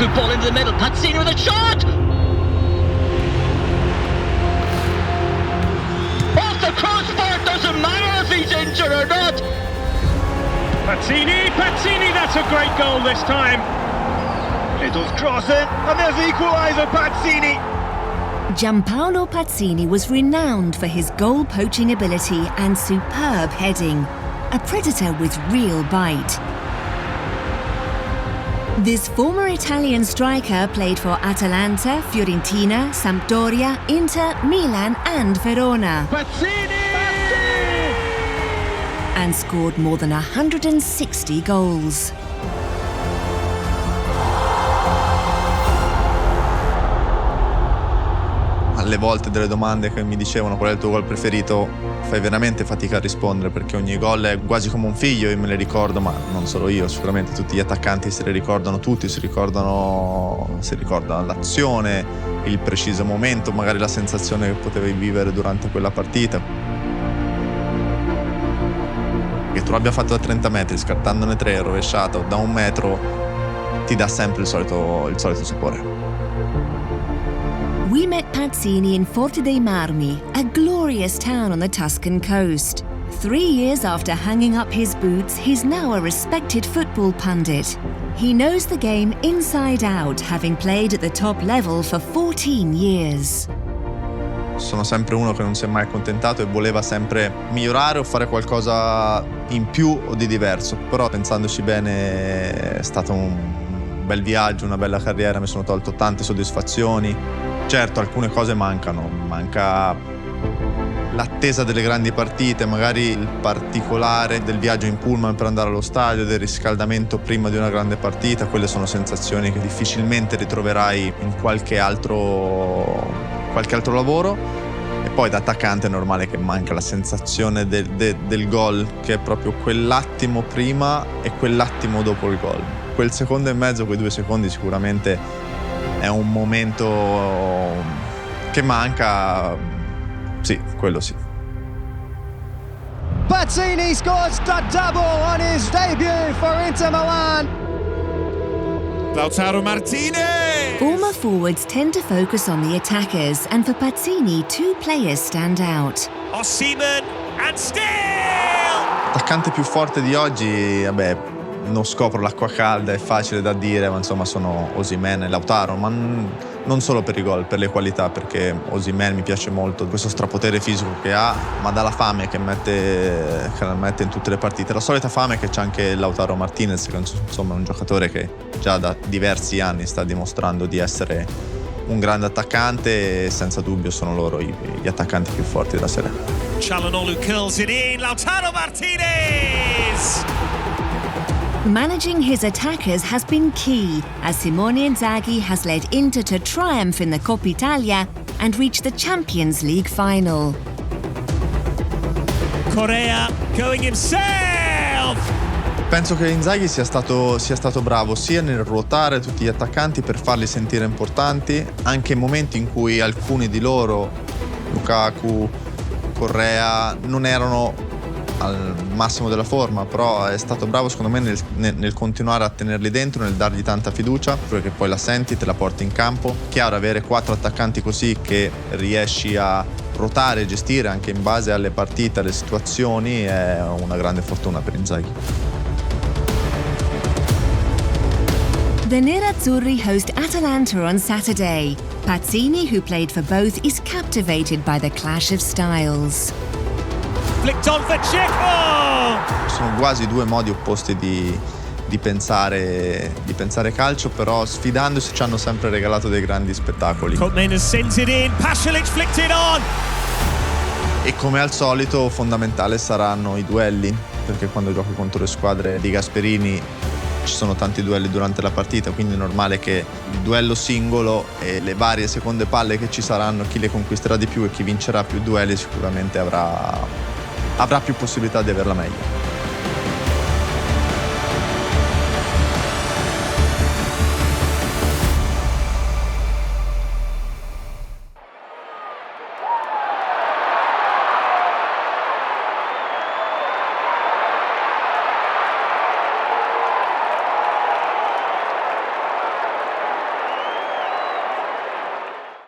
Good ball into the middle. Pazzini with a shot. Off the crossbar. Doesn't matter if he's injured or not. Pazzini, that's a great goal this time. Little's crossing, and there's the equaliser, Pazzini. Giampaolo Pazzini was renowned for his goal-poaching ability and superb heading, a predator with real bite. This former Italian striker played for Atalanta, Fiorentina, Sampdoria, Inter, Milan and Verona. Pazzini! And scored more than 160 goals. Alle volte delle domande che mi dicevano qual è il tuo gol preferito, fai veramente fatica a rispondere, perché ogni gol è quasi come un figlio, io me le ricordo, ma non solo io, sicuramente tutti gli attaccanti se le ricordano tutti, si ricordano l'azione, il preciso momento, magari la sensazione che potevi vivere durante quella partita. Che tu l'abbia fatto da 30 metri, scartandone 3, rovesciata o da 1 metro, ti dà sempre il solito sapore. We met Pazzini in Forte dei Marmi, a glorious town on the Tuscan coast. 3 years after hanging up his boots, he's now a respected football pundit. He knows the game inside out, having played at the top level for 14 years. Sono sempre uno che non si è mai accontentato e voleva sempre migliorare o fare qualcosa in più o di diverso, però pensandoci bene è stato un bel viaggio, una bella carriera, mi sono tolto tante soddisfazioni. Certo, alcune cose mancano, manca l'attesa delle grandi partite, magari il particolare del viaggio in pullman per andare allo stadio, del riscaldamento prima di una grande partita. Quelle sono sensazioni che difficilmente ritroverai in qualche altro lavoro. E poi da attaccante è normale che manca la sensazione del gol, che è proprio quell'attimo prima e quell'attimo dopo il gol. Quel secondo e mezzo, quei 2 secondi sicuramente è un momento che manca, sì, quello sì. Pazzini scores the double on his debut for Inter Milan. Lautaro Martinez! Former forwards tend to focus on the attackers, and for Pazzini, 2 players stand out. Osimhen and still! L'attaccante più forte di oggi, vabbè, non scopro l'acqua calda, è facile da dire, ma insomma sono Osimhen e Lautaro, ma non solo per i gol, per le qualità, perché Osimhen mi piace molto, questo strapotere fisico che ha, ma dalla fame che la mette in tutte le partite, la solita fame che c'è anche Lautaro Martinez, che insomma è un giocatore che già da diversi anni sta dimostrando di essere un grande attaccante, e senza dubbio sono loro gli attaccanti più forti della Serie A. Çalhanoğlu curls it in, Lautaro Martinez! Managing his attackers has been key, as Simone Inzaghi has led Inter to triumph in the Coppa Italia and reach the Champions League final. Correa going himself! Penso che Inzaghi sia stato bravo sia nel ruotare tutti gli attaccanti per farli sentire importanti, anche in momenti in cui alcuni di loro, Lukaku, Correa, non erano al massimo della forma, però è stato bravo secondo me nel continuare a tenerli dentro, nel dargli tanta fiducia, perché poi la senti, te la porti in campo. Chiaro, avere 4 attaccanti così che riesci a ruotare e gestire anche in base alle partite, alle situazioni, è una grande fortuna per Inzaghi. The Nerazzurri host Atalanta on Saturday. Pazzini, who played for both, is captivated by the clash of styles. Flicked on for Dzeko! Sono quasi 2 modi opposti di pensare calcio, però sfidandosi ci hanno sempre regalato dei grandi spettacoli. Koopman has sent it in, Pasalic flicked it on! E come al solito fondamentale saranno i duelli, perché quando giochi contro le squadre di Gasperini ci sono tanti duelli durante la partita, quindi è normale che il duello singolo e le varie seconde palle che ci saranno, chi le conquisterà di più e chi vincerà più duelli sicuramente avrà più possibilità di averla meglio.